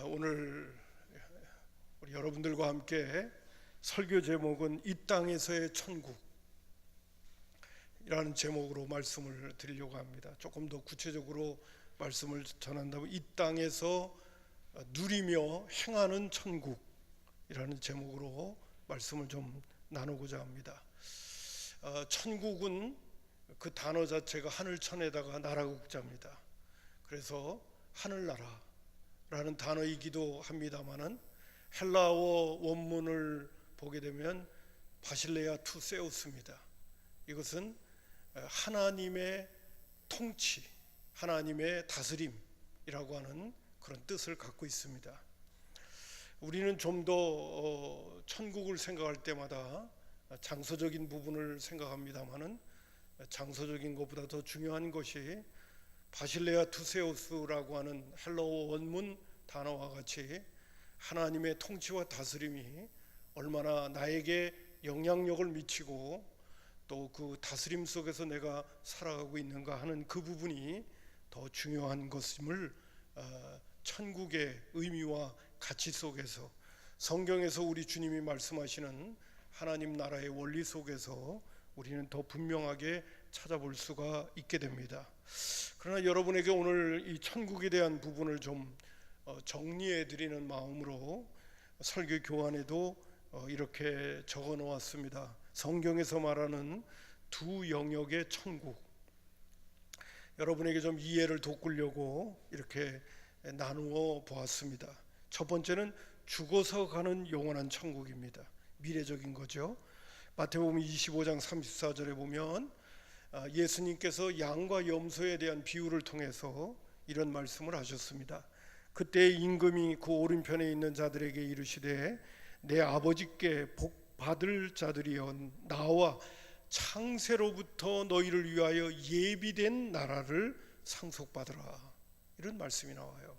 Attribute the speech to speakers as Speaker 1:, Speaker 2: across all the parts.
Speaker 1: 오늘 우리 여러분들과 함께 설교 제목은 이 땅에서의 천국이라는 제목으로 말씀을 드리려고 합니다. 조금 더 구체적으로 말씀을 전한다면 이 땅에서 누리며 행하는 천국이라는 제목으로 말씀을 좀 나누고자 합니다. 천국은 그 단어 자체가 하늘천에다가 나라국자입니다. 그래서 하늘나라라는 단어이기도 합니다만은 헬라어 원문을 보게 되면 바실레아 투 세우스입니다. 이것은 하나님의 통치, 하나님의 다스림이라고 하는 그런 뜻을 갖고 있습니다. 우리는 좀 더 천국을 생각할 때마다 장소적인 부분을 생각합니다만은 장소적인 것보다 더 중요한 것이 바실레아 투세우스라고 하는 헬라어 원문 단어와 같이 하나님의 통치와 다스림이 얼마나 나에게 영향력을 미치고 또 그 다스림 속에서 내가 살아가고 있는가 하는 그 부분이 더 중요한 것임을 천국의 의미와 가치 속에서 성경에서 우리 주님이 말씀하시는 하나님 나라의 원리 속에서 우리는 더 분명하게 찾아볼 수가 있게 됩니다. 그러나 여러분에게 오늘 이 천국에 대한 부분을 좀 정리해 드리는 마음으로 설교 교환에도 이렇게 적어 놓았습니다. 성경에서 말하는 두 영역의 천국, 여러분에게 좀 이해를 돋구려고 이렇게 나누어 보았습니다. 첫 번째는 죽어서 가는 영원한 천국입니다. 미래적인 거죠. 마태복음 25장 34절에 보면 예수님께서 양과 염소에 대한 비유를 통해서 이런 말씀을 하셨습니다. 그때 임금이 그 오른편에 있는 자들에게 이르시되 내 아버지께 복 받을 자들이여 나와 창세로부터 너희를 위하여 예비된 나라를 상속받으라. 이런 말씀이 나와요.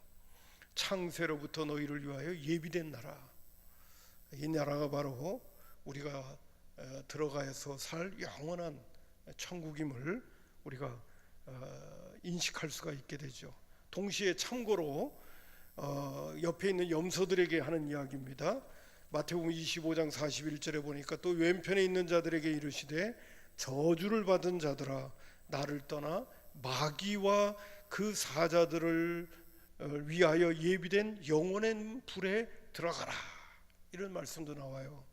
Speaker 1: 창세로부터 너희를 위하여 예비된 나라. 이 나라가 바로 우리가 들어가서 살 영원한 천국임을 우리가 인식할 수가 있게 되죠. 동시에 참고로 옆에 있는 염소들에게 하는 이야기입니다. 마태복음 25장 41절에 보니까 또 왼편에 있는 자들에게 이르시되 저주를 받은 자들아 나를 떠나 마귀와 그 사자들을 위하여 예비된 영원한 불에 들어가라. 이런 말씀도 나와요.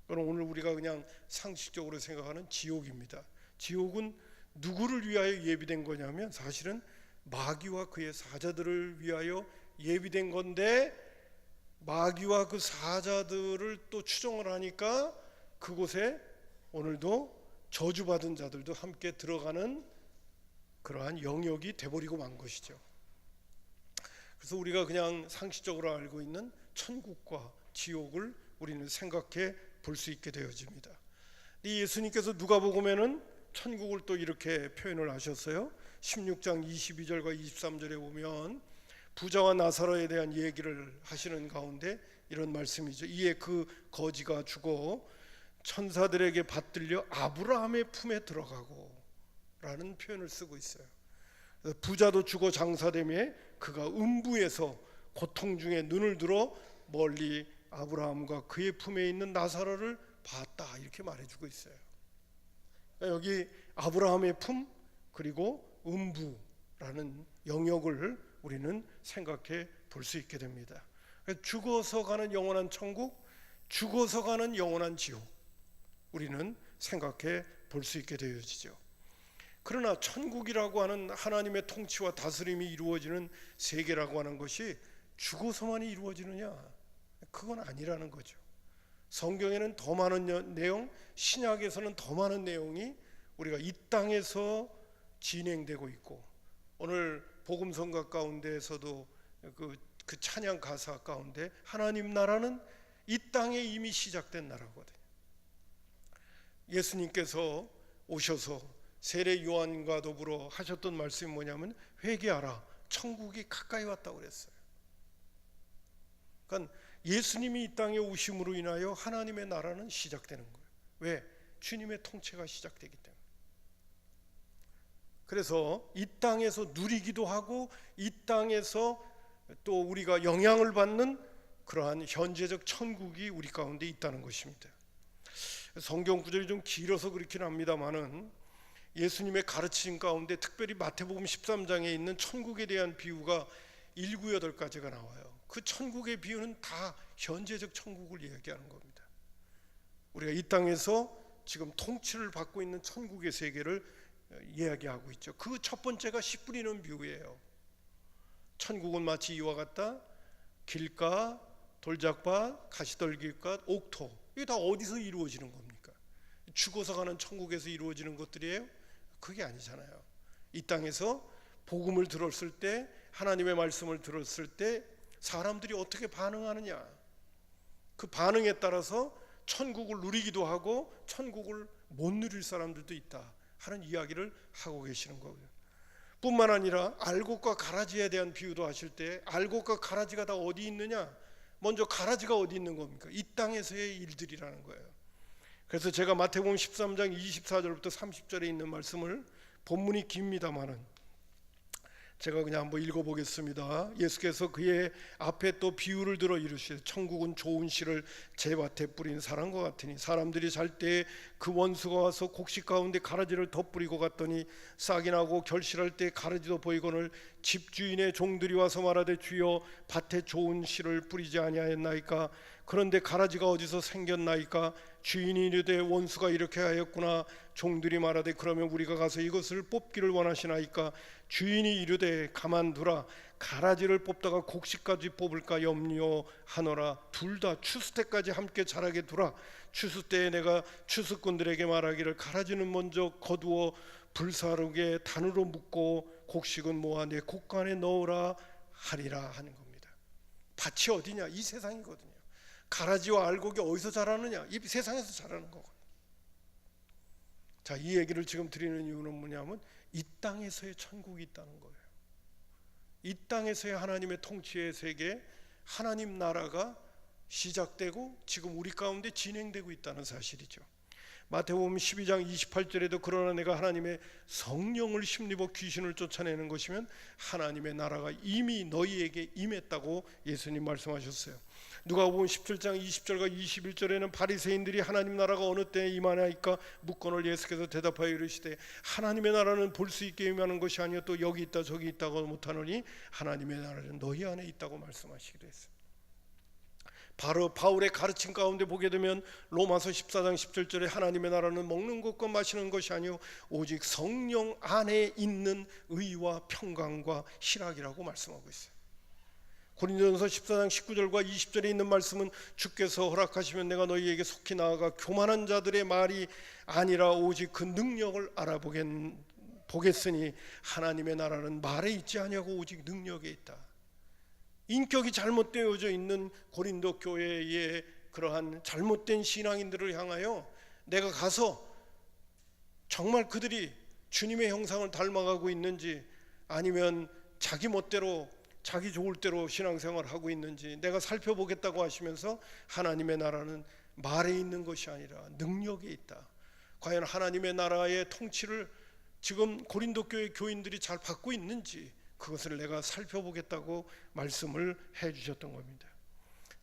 Speaker 1: 그럼 오늘 우리가 그냥 상식적으로 생각하는 지옥입니다. 지옥은 누구를 위하여 예비된 거냐면 사실은 마귀와 그의 사자들을 위하여 예비된 건데 마귀와 그 사자들을 또 추종을 하니까 그곳에 오늘도 저주받은 자들도 함께 들어가는 그러한 영역이 돼버리고 만 것이죠. 그래서 우리가 그냥 상식적으로 알고 있는 천국과 지옥을 우리는 생각해 볼 수 있게 되어집니다. 예수님께서 누가복음에는 천국을 또 이렇게 표현을 하셨어요. 16장 22절과 23절에 보면 부자와 나사로에 대한 얘기를 하시는 가운데 이런 말씀이죠. 이에 그 거지가 죽어 천사들에게 받들려 아브라함의 품에 들어가고 라는 표현을 쓰고 있어요. 부자도 죽어 장사되며 그가 음부에서 고통 중에 눈을 들어 멀리 아브라함과 그의 품에 있는 나사로를 봤다 이렇게 말해주고 있어요. 여기 아브라함의 품 그리고 음부라는 영역을 우리는 생각해 볼 수 있게 됩니다. 죽어서 가는 영원한 천국, 죽어서 가는 영원한 지옥 우리는 생각해 볼 수 있게 되어지죠. 그러나 천국이라고 하는 하나님의 통치와 다스림이 이루어지는 세계라고 하는 것이 죽어서만 이루어지느냐? 그건 아니라는 거죠. 성경에는 더 많은 내용, 신약에서는 더 많은 내용이 우리가 이 땅에서 진행되고 있고 오늘 복음성가 가운데에서도 그 찬양 가사 가운데 하나님 나라는 이 땅에 이미 시작된 나라거든요. 예수님께서 오셔서 세례 요한과 더불어 하셨던 말씀이 뭐냐면 회개하라 천국이 가까이 왔다고 그랬어요. 그러니까 예수님이 이 땅에 오심으로 인하여 하나님의 나라는 시작되는 거예요. 왜? 주님의 통치가 시작되기 때문에. 그래서 이 땅에서 누리기도 하고 이 땅에서 또 우리가 영향을 받는 그러한 현재적 천국이 우리 가운데 있다는 것입니다. 성경 구절이 좀 길어서 그렇긴 합니다만은 예수님의 가르침 가운데 특별히 마태복음 13장에 있는 천국에 대한 비유가 1, 9, 8가지가 나와요. 그 천국의 비유는 다 현재적 천국을 이야기하는 겁니다. 우리가 이 땅에서 지금 통치를 받고 있는 천국의 세계를 이야기하고 있죠. 그 첫 번째가 씨 뿌리는 비유예요. 천국은 마치 이와 같다. 길가, 돌짝밭, 가시떨기밭, 옥토, 이게 다 어디서 이루어지는 겁니까? 죽어서 가는 천국에서 이루어지는 것들이에요? 그게 아니잖아요. 이 땅에서 복음을 들었을 때, 하나님의 말씀을 들었을 때 사람들이 어떻게 반응하느냐, 그 반응에 따라서 천국을 누리기도 하고 천국을 못 누릴 사람들도 있다 하는 이야기를 하고 계시는 거고요. 뿐만 아니라 알곡과 가라지에 대한 비유도 하실 때, 알곡과 가라지가 다 어디 있느냐? 먼저 가라지가 어디 있는 겁니까? 이 땅에서의 일들이라는 거예요. 그래서 제가 마태복음 13장 24절부터 30절에 있는 말씀을, 본문이 깁니다마는 제가 그냥 한번 읽어보겠습니다. 예수께서 그의 앞에 또 비유를 들어 이르시되, 천국은 좋은 씨를 제 밭에 뿌린 사람과 같으니, 사람들이 잘 때 그 원수가 와서 곡식 가운데 가라지를 덧뿌리고 갔더니 싹이 나고 결실할 때 가라지도 보이거늘 집주인의 종들이 와서 말하되, 주여 밭에 좋은 씨를 뿌리지 아니하였나이까? 그런데 가라지가 어디서 생겼나이까? 주인이 이르되, 원수가 이렇게 하였구나. 종들이 말하되, 그러면 우리가 가서 이것을 뽑기를 원하시나이까? 주인이 이르되, 가만두라. 가라지를 뽑다가 곡식까지 뽑을까 염려하노라. 둘 다 추수 때까지 함께 자라게 두라. 추수 때에 내가 추수꾼들에게 말하기를, 가라지는 먼저 거두어 불사르게 단으로 묶고 곡식은 모아 내 곡간에 넣으라 하리라 하는 겁니다. 밭이 어디냐? 이 세상이거든요. 가라지와 알곡이 어디서 자라느냐? 이 세상에서 자라는 거거든요. 자, 이 얘기를 지금 드리는 이유는 뭐냐면, 이 땅에서의 천국이 있다는 거예요. 이 땅에서의 하나님의 통치의 세계, 하나님 나라가 시작되고 지금 우리 가운데 진행되고 있다는 사실이죠. 마태복음 12장 28절에도 그러나 내가 하나님의 성령을 힘입어 귀신을 쫓아내는 것이면 하나님의 나라가 이미 너희에게 임했다고 예수님 말씀하셨어요. 누가복음 17장 20절과 21절에는 바리새인들이 하나님 나라가 어느 때에 임하나이까 묻거늘 예수께서 대답하여 이르시되, 하나님의 나라는 볼 수 있게 임하는 것이 아니요 또 여기 있다 저기 있다고 못하노니 하나님의 나라는 너희 안에 있다고 말씀하시기도 했어요. 바로 바울의 가르침 가운데 보게 되면 로마서 14장 17절에 하나님의 나라는 먹는 것과 마시는 것이 아니요 오직 성령 안에 있는 의와 평강과 희락이라고 말씀하고 있어요. 고린도전서 14장 19절과 20절에 있는 말씀은, 주께서 허락하시면 내가 너희에게 속히 나아가 교만한 자들의 말이 아니라 오직 그 능력을 보겠으니 하나님의 나라는 말에 있지 아니하고 오직 능력에 있다. 인격이 잘못되어져 있는 고린도 교회의 그러한 잘못된 신앙인들을 향하여 내가 가서 정말 그들이 주님의 형상을 닮아가고 있는지, 아니면 자기 멋대로 자기 좋을 대로 신앙생활을 하고 있는지 내가 살펴보겠다고 하시면서, 하나님의 나라는 말에 있는 것이 아니라 능력에 있다. 과연 하나님의 나라의 통치를 지금 고린도 교회 교인들이 잘 받고 있는지, 그것을 내가 살펴보겠다고 말씀을 해주셨던 겁니다.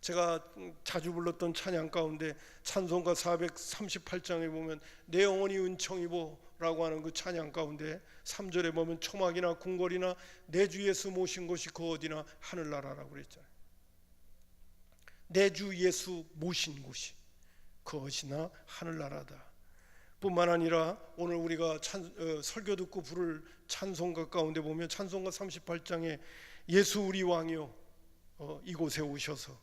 Speaker 1: 제가 자주 불렀던 찬양 가운데 찬송가 438장에 보면 내 영혼이 은총이보라고 하는 그 찬양 가운데 3절에 보면 초막이나 궁궐이나 내 주 예수 모신 곳이 그 어디나 하늘나라라고 그랬잖아요. 내 주 예수 모신 곳이 그 어디나 하늘나라다. 뿐만 아니라 오늘 우리가 설교 듣고 부를 찬송가 가운데 보면 찬송가 38장에 예수 우리 왕이요 이곳에 오셔서,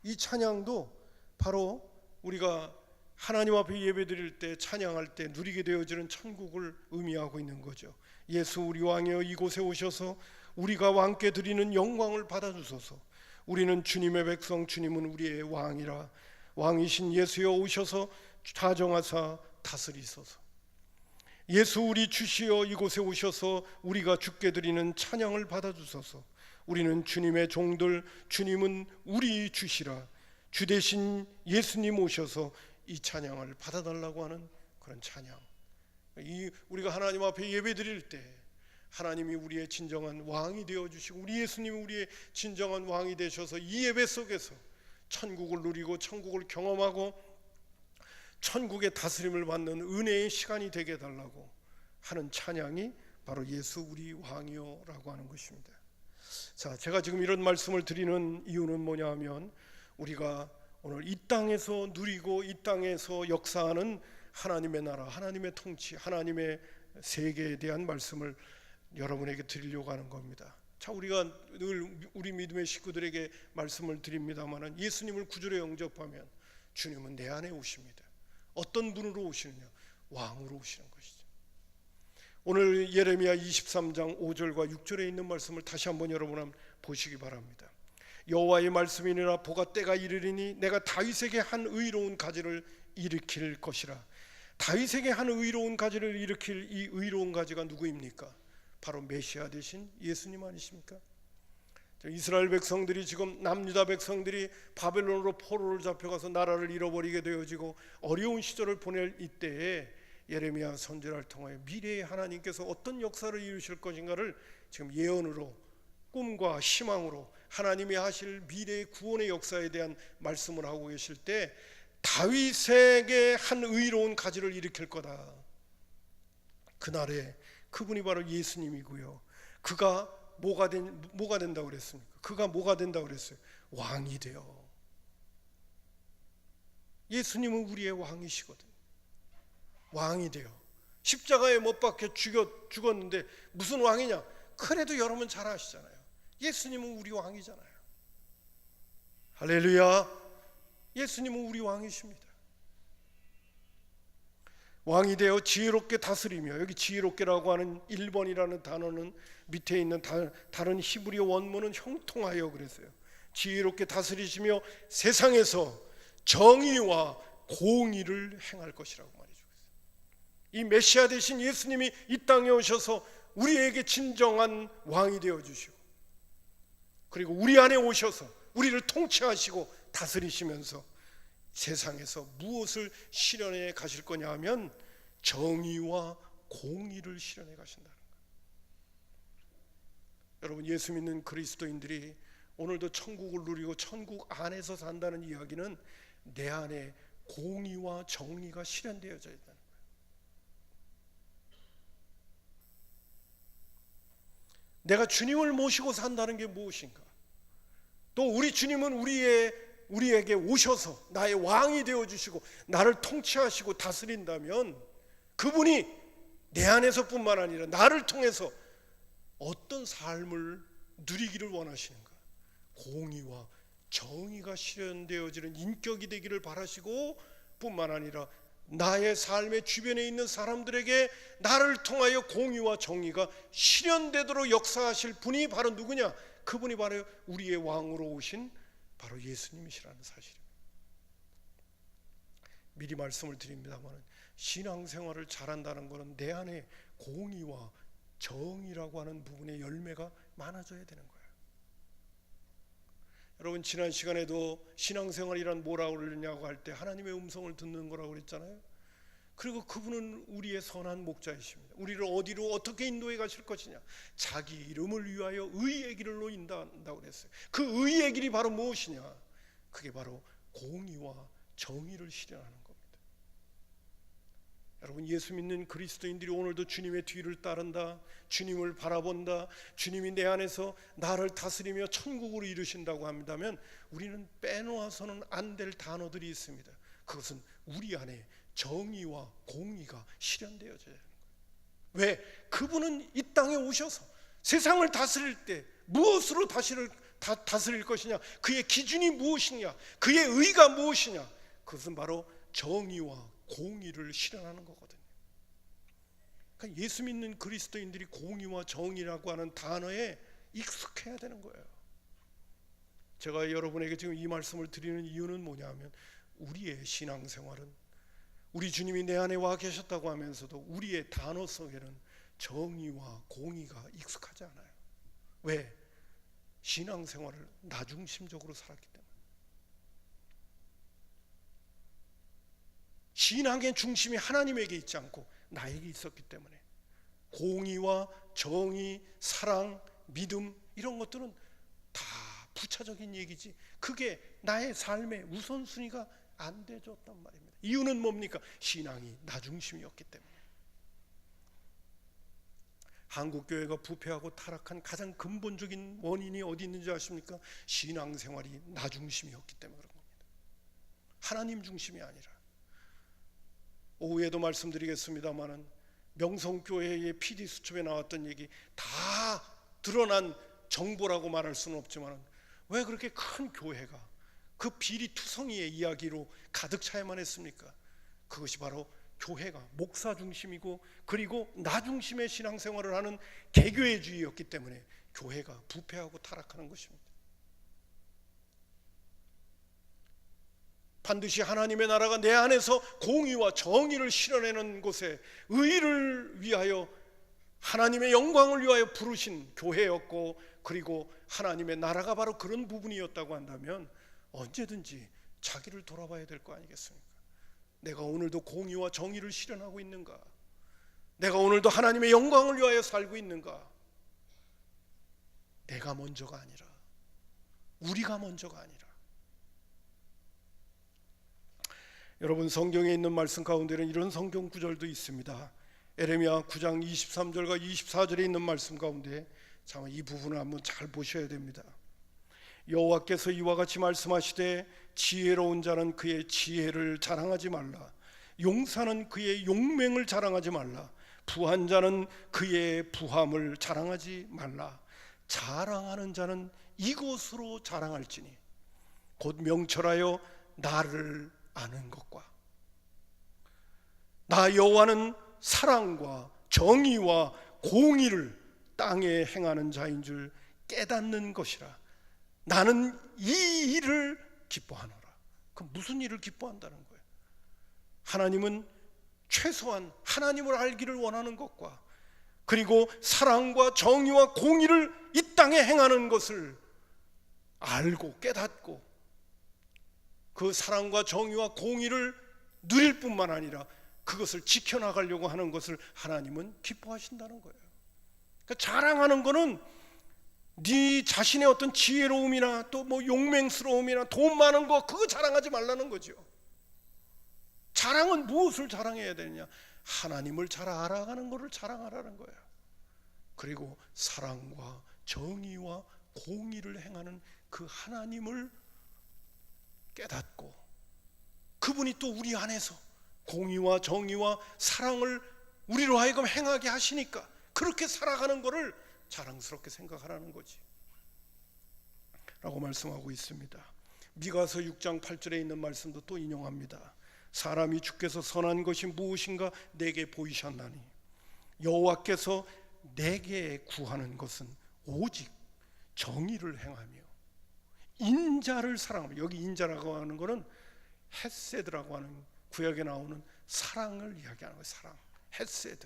Speaker 1: 이 찬양도 바로 우리가 하나님 앞에 예배드릴 때 찬양할 때 누리게 되어지는 천국을 의미하고 있는 거죠. 예수 우리 왕이여 이곳에 오셔서 우리가 왕께 드리는 영광을 받아주소서. 우리는 주님의 백성, 주님은 우리의 왕이라. 왕이신 예수여 오셔서 다정하사 다스리소서. 예수 우리 주시여 이곳에 오셔서 우리가 주께 드리는 찬양을 받아주소서. 우리는 주님의 종들, 주님은 우리 주시라. 주 대신 예수님 오셔서 이 찬양을 받아달라고 하는 그런 찬양. 우리가 하나님 앞에 예배 드릴 때 하나님이 우리의 진정한 왕이 되어주시고 우리 예수님이 우리의 진정한 왕이 되셔서 이 예배 속에서 천국을 누리고 천국을 경험하고 천국의 다스림을 받는 은혜의 시간이 되게 해달라고 하는 찬양이 바로 예수 우리 왕이요 라고 하는 것입니다. 자, 제가 지금 이런 말씀을 드리는 이유는 뭐냐 하면 우리가 오늘 이 땅에서 누리고 이 땅에서 역사하는 하나님의 나라, 하나님의 통치, 하나님의 세계에 대한 말씀을 여러분에게 드리려고 하는 겁니다. 자, 우리가 늘 우리 믿음의 식구들에게 말씀을 드립니다마는 예수님을 구주로 영접하면 주님은 내 안에 오십니다. 어떤 분으로 오시느냐? 왕으로 오시는 것이죠. 오늘 예레미야 23장 5절과 6절에 있는 말씀을 다시 한번 여러분 보시기 바랍니다. 여호와의 말씀이니라 보가 때가 이르리니 내가 다윗에게 한 의로운 가지를 일으킬 것이라. 다윗에게 한 의로운 가지를 일으킬 이 의로운 가지가 누구입니까? 바로 메시아 되신 예수님 아니십니까? 이스라엘 백성들이 지금 남유다 백성들이 바벨론으로 포로를 잡혀가서 나라를 잃어버리게 되어지고 어려운 시절을 보낼 이때에 예레미야 선지자를 통하여 미래의 하나님께서 어떤 역사를 이루실 것인가를 지금 예언으로 꿈과 희망으로 하나님이 하실 미래의 구원의 역사에 대한 말씀을 하고 계실 때 다윗에게 한 의로운 가지를 일으킬 거다. 그날에 그분이 바로 예수님이고요. 그가 뭐가 된다고 그랬습니까? 그가 뭐가 된다고 그랬어요? 왕이 돼요. 예수님은 우리의 왕이시거든요. 왕이 돼요. 십자가에 못 박혀 죽었는데 무슨 왕이냐? 그래도 여러분 잘 아시잖아요. 예수님은 우리 왕이잖아요. 할렐루야. 예수님은 우리 왕이십니다. 왕이 되어 지혜롭게 다스리며, 여기 지혜롭게라고 하는 1번이라는 단어는 밑에 있는 다른 히브리어 원문은 형통하여 그랬어요. 지혜롭게 다스리시며 세상에서 정의와 공의를 행할 것이라고 말해주고 있어요. 이 메시아 되신 예수님이 이 땅에 오셔서 우리에게 진정한 왕이 되어주시고 그리고 우리 안에 오셔서 우리를 통치하시고 다스리시면서 세상에서 무엇을 실현해 가실 거냐 하면 정의와 공의를 실현해 가신다는 거예요. 여러분, 예수 믿는 그리스도인들이 오늘도 천국을 누리고 천국 안에서 산다는 이야기는 내 안에 공의와 정의가 실현되어져 있다는 거예요. 내가 주님을 모시고 산다는 게 무엇인가? 또 우리 주님은 우리에게 오셔서 나의 왕이 되어주시고 나를 통치하시고 다스린다면 그분이 내 안에서뿐만 아니라 나를 통해서 어떤 삶을 누리기를 원하시는가? 공의와 정의가 실현되어지는 인격이 되기를 바라시고 뿐만 아니라 나의 삶의 주변에 있는 사람들에게 나를 통하여 공의와 정의가 실현되도록 역사하실 분이 바로 누구냐? 그분이 바로 우리의 왕으로 오신 바로 예수님이시라는 사실입니다. 미리 말씀을 드립니다만 신앙생활을 잘한다는 것은 내 안에 공의와 정의라고 하는 부분의 열매가 많아져야 되는 거예요. 여러분, 지난 시간에도 신앙생활이란 뭐라고 그러냐고 할 때 하나님의 음성을 듣는 거라고 그랬잖아요. 그리고 그분은 우리의 선한 목자이십니다. 우리를 어디로 어떻게 인도해 가실 것이냐? 자기 이름을 위하여 의의 길로 인도한다고 그랬어요. 그 의의 길이 바로 무엇이냐? 그게 바로 공의와 정의를 실현하는 겁니다. 여러분, 예수 믿는 그리스도인들이 오늘도 주님의 뒤를 따른다, 주님을 바라본다, 주님이 내 안에서 나를 다스리며 천국으로 이루신다고 한다면 우리는 빼놓아서는 안 될 단어들이 있습니다. 그것은 우리 안에 정의와 공의가 실현되어져야 하는 거예요. 왜? 그분은 이 땅에 오셔서 세상을 다스릴 때 무엇으로 다스릴 것이냐? 그의 기준이 무엇이냐? 그의 의가 무엇이냐? 그것은 바로 정의와 공의를 실현하는 거거든요. 그러니까 예수 믿는 그리스도인들이 공의와 정의라고 하는 단어에 익숙해야 되는 거예요. 제가 여러분에게 지금 이 말씀을 드리는 이유는 뭐냐면 우리의 신앙생활은 우리 주님이 내 안에 와 계셨다고 하면서도 우리의 단어 속에는 정의와 공의가 익숙하지 않아요. 왜? 신앙생활을 나중심적으로 살았기 때문에. 신앙의 중심이 하나님에게 있지 않고 나에게 있었기 때문에 공의와 정의, 사랑, 믿음 이런 것들은 다 부차적인 얘기지 그게 나의 삶의 우선순위가 안 되었단 말입니다. 이유는 뭡니까? 신앙이 나 중심이었기 때문에. 한국교회가 부패하고 타락한 가장 근본적인 원인이 어디 있는지 아십니까? 신앙생활이 나 중심이었기 때문에 그런 겁니다. 하나님 중심이 아니라. 오후에도 말씀드리겠습니다마는 명성교회의 PD 수첩에 나왔던 얘기 다 드러난 정보라고 말할 수는 없지만 왜 그렇게 큰 교회가 그 비리투성이의 이야기로 가득 차야만 했습니까? 그것이 바로 교회가 목사 중심이고 그리고 나 중심의 신앙생활을 하는 개교회주의였기 때문에 교회가 부패하고 타락하는 것입니다. 반드시 하나님의 나라가 내 안에서 공의와 정의를 실현하는 곳에 의를 위하여 하나님의 영광을 위하여 부르신 교회였고 그리고 하나님의 나라가 바로 그런 부분이었다고 한다면 언제든지 자기를 돌아봐야 될 거 아니겠습니까? 내가 오늘도 공의와 정의를 실현하고 있는가? 내가 오늘도 하나님의 영광을 위하여 살고 있는가? 내가 먼저가 아니라 우리가 먼저가 아니라 여러분 성경에 있는 말씀 가운데는 이런 성경 구절도 있습니다. 에레미야 9장 23절과 24절에 있는 말씀 가운데 참 이 부분을 한번 잘 보셔야 됩니다. 여호와께서 이와 같이 말씀하시되 지혜로운 자는 그의 지혜를 자랑하지 말라. 용사는 그의 용맹을 자랑하지 말라. 부한 자는 그의 부함을 자랑하지 말라. 자랑하는 자는 이것으로 자랑할지니 곧 명철하여 나를 아는 것과 나 여호와는 사랑과 정의와 공의를 땅에 행하는 자인 줄 깨닫는 것이라. 나는 이 일을 기뻐하노라. 그럼 무슨 일을 기뻐한다는 거예요? 하나님은 최소한 하나님을 알기를 원하는 것과 그리고 사랑과 정의와 공의를 이 땅에 행하는 것을 알고 깨닫고 그 사랑과 정의와 공의를 누릴 뿐만 아니라 그것을 지켜나가려고 하는 것을 하나님은 기뻐하신다는 거예요. 그러니까 자랑하는 거는 네 자신의 어떤 지혜로움이나 또 뭐 용맹스러움이나 돈 많은 거 그거 자랑하지 말라는 거죠. 자랑은 무엇을 자랑해야 되느냐? 하나님을 잘 알아가는 것을 자랑하라는 거예요. 그리고 사랑과 정의와 공의를 행하는 그 하나님을 깨닫고 그분이 또 우리 안에서 공의와 정의와 사랑을 우리로 하여금 행하게 하시니까 그렇게 살아가는 것을 자랑스럽게 생각하라는 거지 라고 말씀하고 있습니다. 미가서 6장 8절에 있는 말씀도 또 인용합니다. 사람이 주께서 선한 것이 무엇인가 내게 보이셨나니 여호와께서 내게 구하는 것은 오직 정의를 행하며 인자를 사랑하며, 여기 인자라고 하는 것은 헤세드라고 하는 구약에 나오는 사랑을 이야기하는 거예요. 사랑, 헤세드.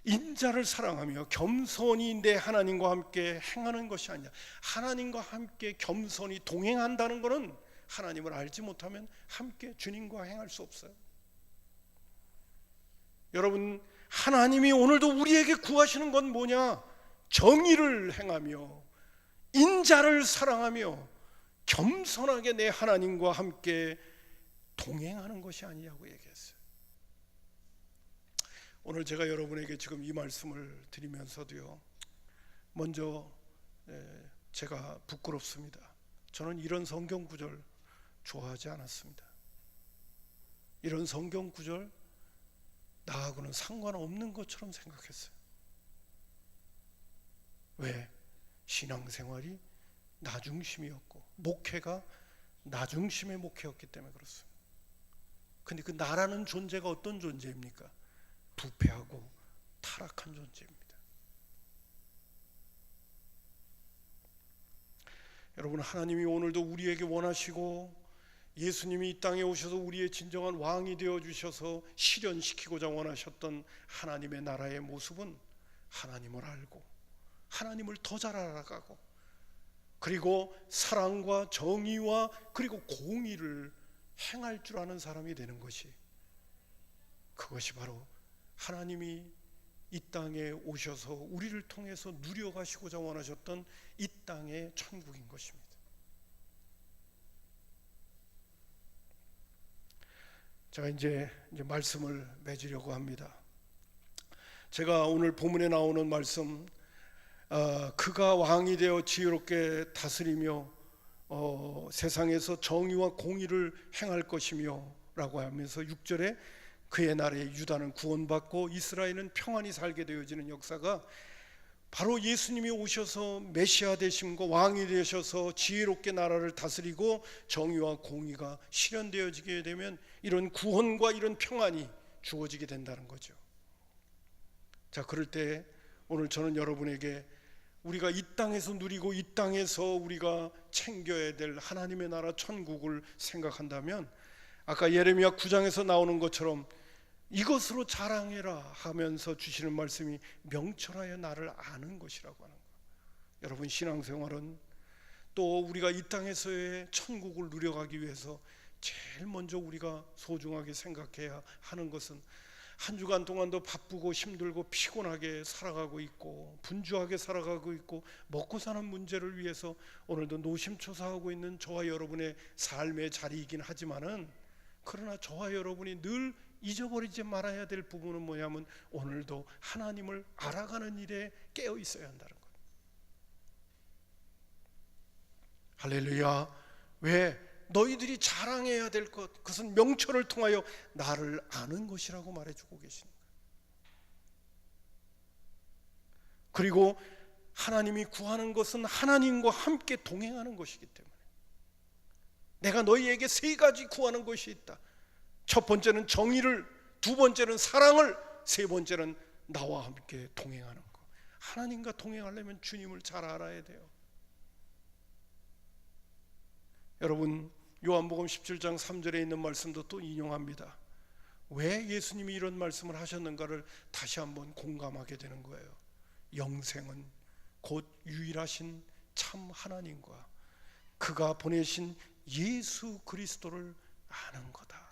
Speaker 1: 인자를 사랑하며 겸손히 내 하나님과 함께 행하는 것이 아니라, 하나님과 함께 겸손히 동행한다는 것은 하나님을 알지 못하면 함께 주님과 행할 수 없어요. 여러분, 하나님이 오늘도 우리에게 구하시는 건 뭐냐? 정의를 행하며 인자를 사랑하며 겸손하게 내 하나님과 함께 동행하는 것이 아니냐고 얘기했어요. 오늘 제가 여러분에게 지금 이 말씀을 드리면서도요, 먼저 제가 부끄럽습니다. 저는 이런 성경 구절 좋아하지 않았습니다. 이런 성경 구절 나하고는 상관없는 것처럼 생각했어요. 왜? 신앙생활이 나 중심이었고 목회가 나 중심의 목회였기 때문에 그렇습니다. 근데 그 나라는 존재가 어떤 존재입니까? 부패하고 타락한 존재입니다. 여러분, 하나님이 오늘도 우리에게 원하시고 예수님이 이 땅에 오셔서 우리의 진정한 왕이 되어주셔서 실현시키고자 원하셨던 하나님의 나라의 모습은 하나님을 알고 하나님을 더 잘 알아가고 그리고 사랑과 정의와 그리고 공의를 행할 줄 아는 사람이 되는 것이, 그것이 바로 하나님이 이 땅에 오셔서 우리를 통해서 누려가시고자 원하셨던 이 땅의 천국인 것입니다. 제가 이제 말씀을 맺으려고 합니다. 제가 오늘 본문에 나오는 말씀, 그가 왕이 되어 지혜롭게 다스리며 세상에서 정의와 공의를 행할 것이며 라고 하면서 6절에 그의 날에 유다는 구원받고 이스라엘은 평안히 살게 되어지는 역사가 바로 예수님이 오셔서 메시아 되심과 왕이 되셔서 지혜롭게 나라를 다스리고 정의와 공의가 실현되어지게 되면 이런 구원과 이런 평안이 주어지게 된다는 거죠. 자, 그럴 때 오늘 저는 여러분에게 우리가 이 땅에서 누리고 이 땅에서 우리가 챙겨야 될 하나님의 나라 천국을 생각한다면 아까 예레미야 9장에서 나오는 것처럼 이것으로 자랑해라 하면서 주시는 말씀이 명철하여 나를 아는 것이라고 하는 거예요. 여러분, 신앙생활은 또 우리가 이 땅에서의 천국을 누려가기 위해서 제일 먼저 우리가 소중하게 생각해야 하는 것은 한 주간 동안도 바쁘고 힘들고 피곤하게 살아가고 있고 분주하게 살아가고 있고 먹고 사는 문제를 위해서 오늘도 노심초사하고 있는 저와 여러분의 삶의 자리이긴 하지만은, 그러나 저와 여러분이 늘 잊어버리지 말아야 될 부분은 뭐냐면 오늘도 하나님을 알아가는 일에 깨어 있어야 한다는 거예요. 할렐루야. 왜? 너희들이 자랑해야 될 것, 그것은 명철을 통하여 나를 아는 것이라고 말해주고 계시는 거예요. 그리고 하나님이 구하는 것은 하나님과 함께 동행하는 것이기 때문에 내가 너희에게 세 가지 구하는 것이 있다. 첫 번째는 정의를, 두 번째는 사랑을, 세 번째는 나와 함께 동행하는 것. 하나님과 동행하려면 주님을 잘 알아야 돼요. 여러분, 요한복음 17장 3절에 있는 말씀도 또 인용합니다. 왜 예수님이 이런 말씀을 하셨는가를 다시 한번 공감하게 되는 거예요. 영생은 곧 유일하신 참 하나님과 그가 보내신 예수 그리스도를 아는 거다.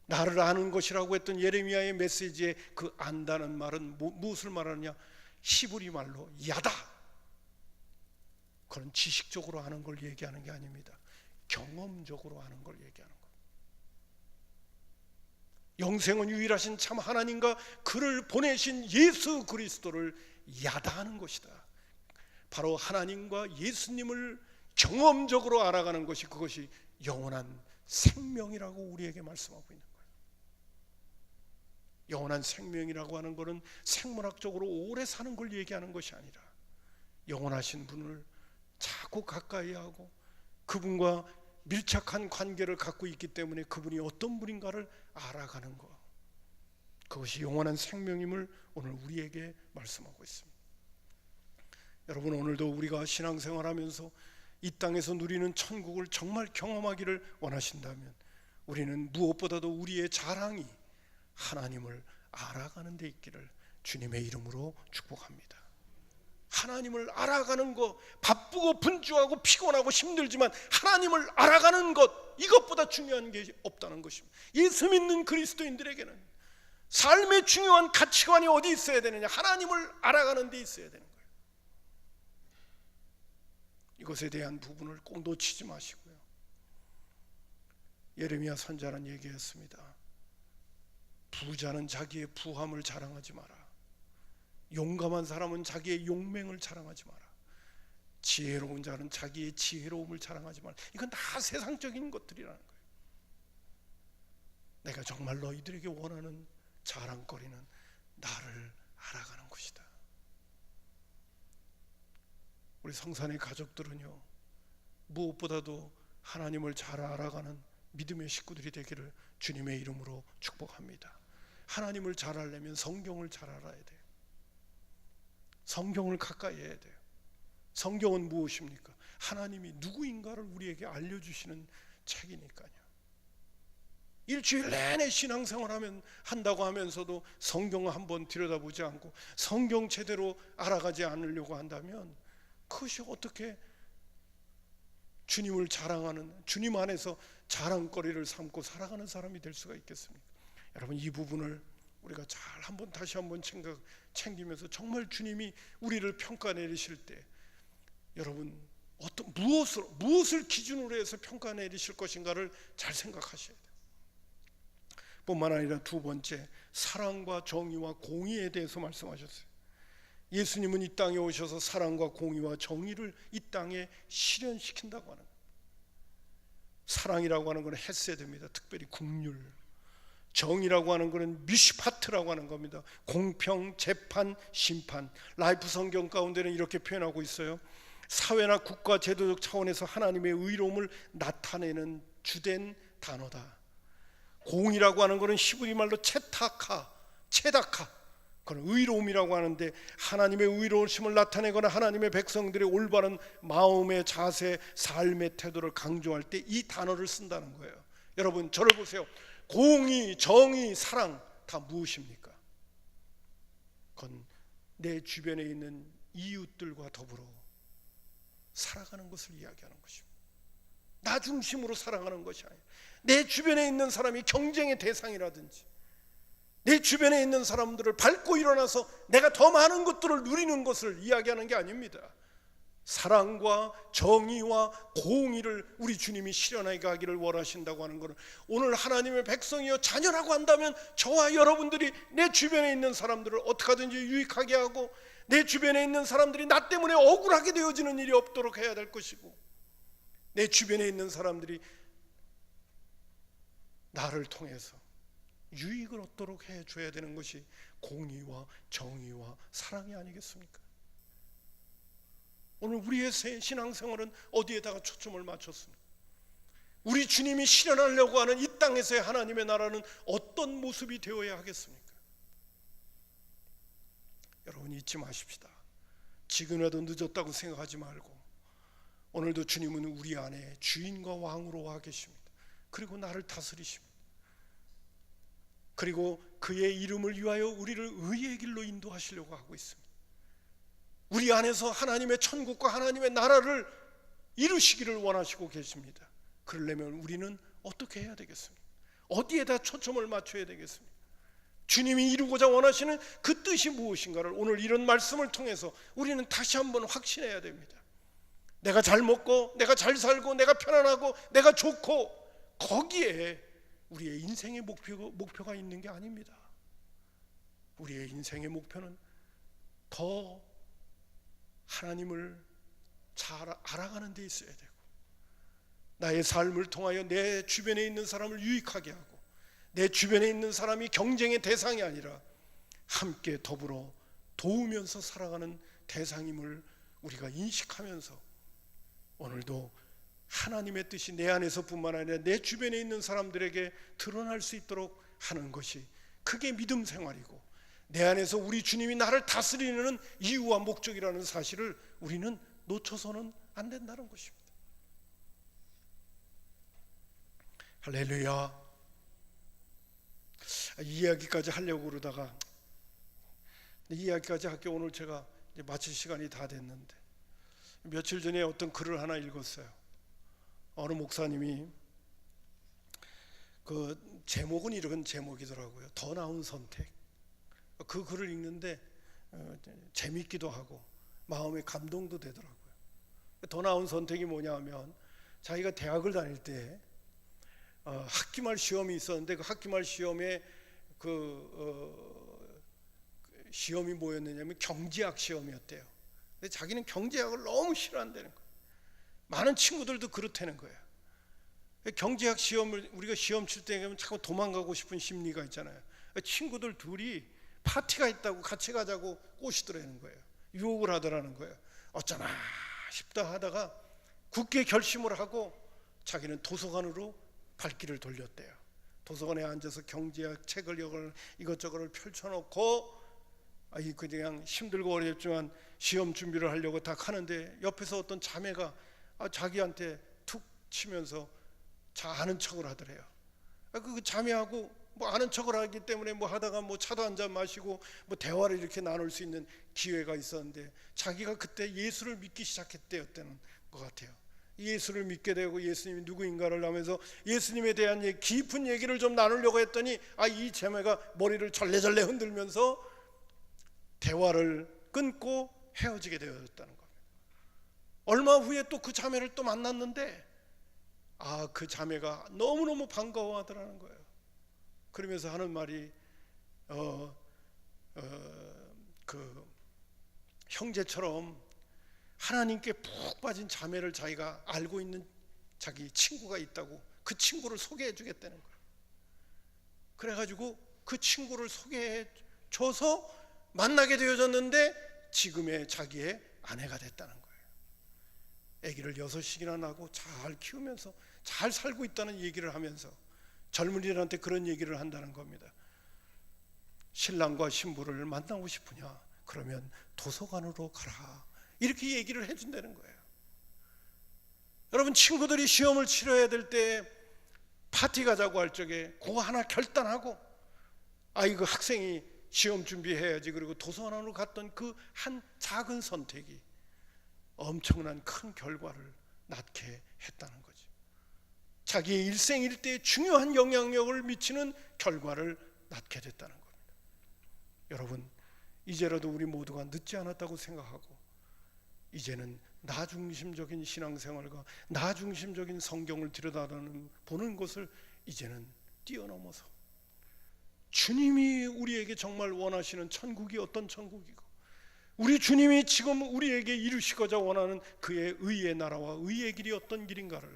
Speaker 1: 나를 아는 것이라고 했던 예레미야의 메시지에 그 안다는 말은 무엇을 말하느냐? 히브리 말로 야다. 그런 지식적으로 아는 걸 얘기하는 게 아닙니다. 경험적으로 아는 걸 얘기하는 거예요. 영생은 유일하신 참 하나님과 그를 보내신 예수 그리스도를 야다하는 것이다. 바로 하나님과 예수님을 경험적으로 알아가는 것이, 그것이 영원한 생명이라고 우리에게 말씀하고 있는 거예요. 영원한 생명이라고 하는 것은 생물학적으로 오래 사는 걸 얘기하는 것이 아니라 영원하신 분을 자꾸 가까이 하고 그분과 밀착한 관계를 갖고 있기 때문에 그분이 어떤 분인가를 알아가는 것, 그것이 영원한 생명임을 오늘 우리에게 말씀하고 있습니다. 여러분, 오늘도 우리가 신앙생활하면서 이 땅에서 누리는 천국을 정말 경험하기를 원하신다면 우리는 무엇보다도 우리의 자랑이 하나님을 알아가는 데 있기를 주님의 이름으로 축복합니다. 하나님을 알아가는 것, 바쁘고 분주하고 피곤하고 힘들지만 하나님을 알아가는 것, 이것보다 중요한 게 없다는 것입니다. 예수 믿는 그리스도인들에게는 삶의 중요한 가치관이 어디 있어야 되느냐? 하나님을 알아가는 데 있어야 되는 거예요. 이것에 대한 부분을 꼭 놓치지 마시고요. 예레미야 선지자는 얘기했습니다. 부자는 자기의 부함을 자랑하지 마라. 용감한 사람은 자기의 용맹을 자랑하지 마라. 지혜로운 자는 자기의 지혜로움을 자랑하지 마라. 이건 다 세상적인 것들이라는 거예요. 내가 정말 너희들에게 원하는 자랑거리는 나를 알아가는 것이다. 우리 성산의 가족들은요, 무엇보다도 하나님을 잘 알아가는 믿음의 식구들이 되기를 주님의 이름으로 축복합니다. 하나님을 잘 알려면 성경을 잘 알아야 돼요. 성경을 가까이 해야 돼요. 성경은 무엇입니까? 하나님이 누구인가를 우리에게 알려주시는 책이니까요. 일주일 내내 신앙생활 한다고 하면서도 성경을 한번 들여다보지 않고 성경 제대로 알아가지 않으려고 한다면 그것이 어떻게 주님을 자랑하는, 주님 안에서 자랑거리를 삼고 살아가는 사람이 될 수가 있겠습니까? 여러분, 이 부분을 우리가 잘 한번 다시 한번 챙기면서 정말 주님이 우리를 평가 내리실 때 여러분 무엇을 기준으로 해서 평가 내리실 것인가를 잘 생각하셔야 돼요. 뿐만 아니라 두 번째, 사랑과 정의와 공의에 대해서 말씀하셨어요. 예수님은 이 땅에 오셔서 사랑과 공의와 정의를 이 땅에 실현시킨다고 하는 거예요. 사랑이라고 하는 것은 헤세드입니다. 특별히 긍휼. 정의라고 하는 것은 미슈파트라고 하는 겁니다. 공평, 재판, 심판. 라이프 성경 가운데는 이렇게 표현하고 있어요. 사회나 국가 제도적 차원에서 하나님의 의로움을 나타내는 주된 단어다. 공이라고 하는 것은 히브리 말로 체다카, 그건 의로움이라고 하는데, 하나님의 의로우심을 나타내거나 하나님의 백성들의 올바른 마음의 자세, 삶의 태도를 강조할 때 이 단어를 쓴다는 거예요. 여러분, 저를 보세요. 공의, 정의, 사랑 다 무엇입니까? 그건 내 주변에 있는 이웃들과 더불어 살아가는 것을 이야기하는 것입니다. 나 중심으로 살아가는 것이 아니라 내 주변에 있는 사람이 경쟁의 대상이라든지 내 주변에 있는 사람들을 밟고 일어나서 내가 더 많은 것들을 누리는 것을 이야기하는 게 아닙니다. 사랑과 정의와 공의를 우리 주님이 실현하게 하기를 원하신다고 하는 것은, 오늘 하나님의 백성이여 자녀라고 한다면 저와 여러분들이 내 주변에 있는 사람들을 어떻게 하든지 유익하게 하고 내 주변에 있는 사람들이 나 때문에 억울하게 되어지는 일이 없도록 해야 될 것이고, 내 주변에 있는 사람들이 나를 통해서 유익을 얻도록 해줘야 되는 것이 공의와 정의와 사랑이 아니겠습니까? 오늘 우리의 신앙생활은 어디에다가 초점을 맞췄습니까? 우리 주님이 실현하려고 하는 이 땅에서의 하나님의 나라는 어떤 모습이 되어야 하겠습니까? 여러분, 잊지 마십시다. 지금이라도 늦었다고 생각하지 말고 오늘도 주님은 우리 안에 주인과 왕으로 와 계십니다. 그리고 나를 다스리십니다. 그리고 그의 이름을 위하여 우리를 의의 길로 인도하시려고 하고 있습니다. 우리 안에서 하나님의 천국과 하나님의 나라를 이루시기를 원하시고 계십니다. 그러려면 우리는 어떻게 해야 되겠습니까? 어디에다 초점을 맞춰야 되겠습니까? 주님이 이루고자 원하시는 그 뜻이 무엇인가를 오늘 이런 말씀을 통해서 우리는 다시 한번 확신해야 됩니다. 내가 잘 먹고 내가 잘 살고 내가 편안하고 내가 좋고, 거기에 우리의 인생의 목표가 있는 게 아닙니다. 우리의 인생의 목표는 더 하나님을 잘 알아가는 데 있어야 되고, 나의 삶을 통하여 내 주변에 있는 사람을 유익하게 하고, 내 주변에 있는 사람이 경쟁의 대상이 아니라 함께 더불어 도우면서 살아가는 대상임을 우리가 인식하면서 오늘도 하나님의 뜻이 내 안에서뿐만 아니라 내 주변에 있는 사람들에게 드러날 수 있도록 하는 것이, 그게 믿음 생활이고 내 안에서 우리 주님이 나를 다스리는 이유와 목적이라는 사실을 우리는 놓쳐서는 안 된다는 것입니다. 할렐루야. 이 이야기까지 하려고 그러다가 이 이야기까지 할게 오늘 제가 이제 마칠 시간이 다 됐는데, 며칠 전에 어떤 글을 하나 읽었어요. 어느 목사님이 그 제목은 이런 제목이더라고요. 더 나은 선택. 그 글을 읽는데 재밌기도 하고 마음에 감동도 되더라고요. 더 나은 선택이 뭐냐 하면, 자기가 대학을 다닐 때 학기말 시험이 있었는데 그 학기말 시험에 시험이 뭐였느냐면 경제학 시험이었대요. 근데 자기는 경제학을 너무 싫어한다는 거예요. 많은 친구들도 그렇다는 거예요. 경제학 시험을 우리가 시험 칠 때 가면 자꾸 도망가고 싶은 심리가 있잖아요. 친구들 둘이 파티가 있다고 같이 가자고 꼬시더라는 거예요. 유혹을 하더라는 거예요. 어쩌나 싶다 하다가 굳게 결심을 하고 자기는 도서관으로 발길을 돌렸대요. 도서관에 앉아서 경제학 책을 이것저것을 펼쳐놓고 그냥 힘들고 어렵지만 시험 준비를 하려고 딱 하는데, 옆에서 어떤 자매가 자기한테 툭 치면서 아는 척을 하더래요. 그 자매하고 뭐 아는 척을 하기 때문에 뭐 하다가 뭐 차도 한잔 마시고 뭐 대화를 이렇게 나눌 수 있는 기회가 있었는데, 자기가 그때 예수를 믿기 시작했대였다는 것 같아요. 예수를 믿게 되고 예수님이 누구인가를 하면서 예수님에 대한 깊은 얘기를 좀 나누려고 했더니 이 자매가 머리를 절레절레 흔들면서 대화를 끊고 헤어지게 되었다는 겁니다. 얼마 후에 또 그 자매를 또 만났는데 그 자매가 너무너무 반가워하더라는 거예요. 그러면서 하는 말이 그 형제처럼 하나님께 푹 빠진 자매를 자기가 알고 있는 자기 친구가 있다고 그 친구를 소개해 주겠다는 거예요. 그래가지고 그 친구를 소개해 줘서 만나게 되어졌는데 지금의 자기의 아내가 됐다는 거예요. 아기를 6이나 낳고 잘 키우면서 잘 살고 있다는 얘기를 하면서 젊은이들한테 그런 얘기를 한다는 겁니다. 신랑과 신부를 만나고 싶으냐? 그러면 도서관으로 가라. 이렇게 얘기를 해준다는 거예요. 여러분, 친구들이 시험을 치러야 될 때 파티 가자고 할 적에 그거 하나 결단하고 그 학생이 시험 준비해야지 그리고 도서관으로 갔던 그 한 작은 선택이 엄청난 큰 결과를 낳게 했다는 거죠. 자기의 일생일대에 중요한 영향력을 미치는 결과를 낳게 됐다는 겁니다. 여러분, 이제라도 우리 모두가 늦지 않았다고 생각하고 이제는 나 중심적인 신앙생활과 나 중심적인 성경을 들여다보는 것을 이제는 뛰어넘어서 주님이 우리에게 정말 원하시는 천국이 어떤 천국이고 우리 주님이 지금 우리에게 이루시고자 원하는 그의 의의 나라와 의의 길이 어떤 길인가를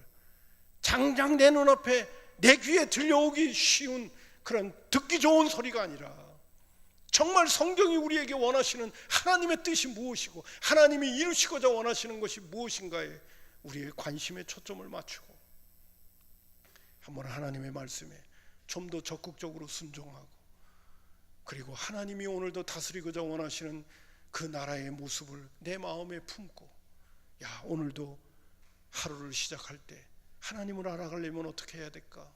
Speaker 1: 당장 내 눈앞에 내 귀에 들려오기 쉬운 그런 듣기 좋은 소리가 아니라 정말 성경이 우리에게 원하시는 하나님의 뜻이 무엇이고 하나님이 이루시고자 원하시는 것이 무엇인가에 우리의 관심의 초점을 맞추고 한번 하나님의 말씀에 좀 더 적극적으로 순종하고 그리고 하나님이 오늘도 다스리고자 원하시는 그 나라의 모습을 내 마음에 품고 오늘도 하루를 시작할 때 하나님을 알아가려면 어떻게 해야 될까?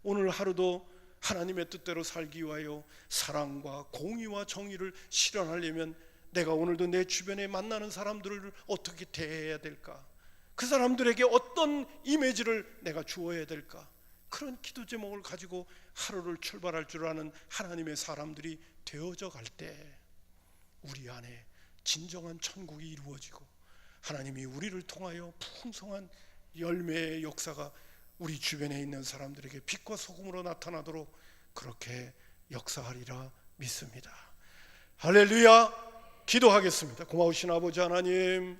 Speaker 1: 오늘 하루도 하나님의 뜻대로 살기 위하여 사랑과 공의와 정의를 실현하려면 내가 오늘도 내 주변에 만나는 사람들을 어떻게 대해야 될까? 그 사람들에게 어떤 이미지를 내가 주어야 될까? 그런 기도 제목을 가지고 하루를 출발할 줄 아는 하나님의 사람들이 되어져 갈 때 우리 안에 진정한 천국이 이루어지고 하나님이 우리를 통하여 풍성한 열매의 역사가 우리 주변에 있는 사람들에게 빛과 소금으로 나타나도록 그렇게 역사하리라 믿습니다. 할렐루야. 기도하겠습니다. 고마우신 아버지 하나님,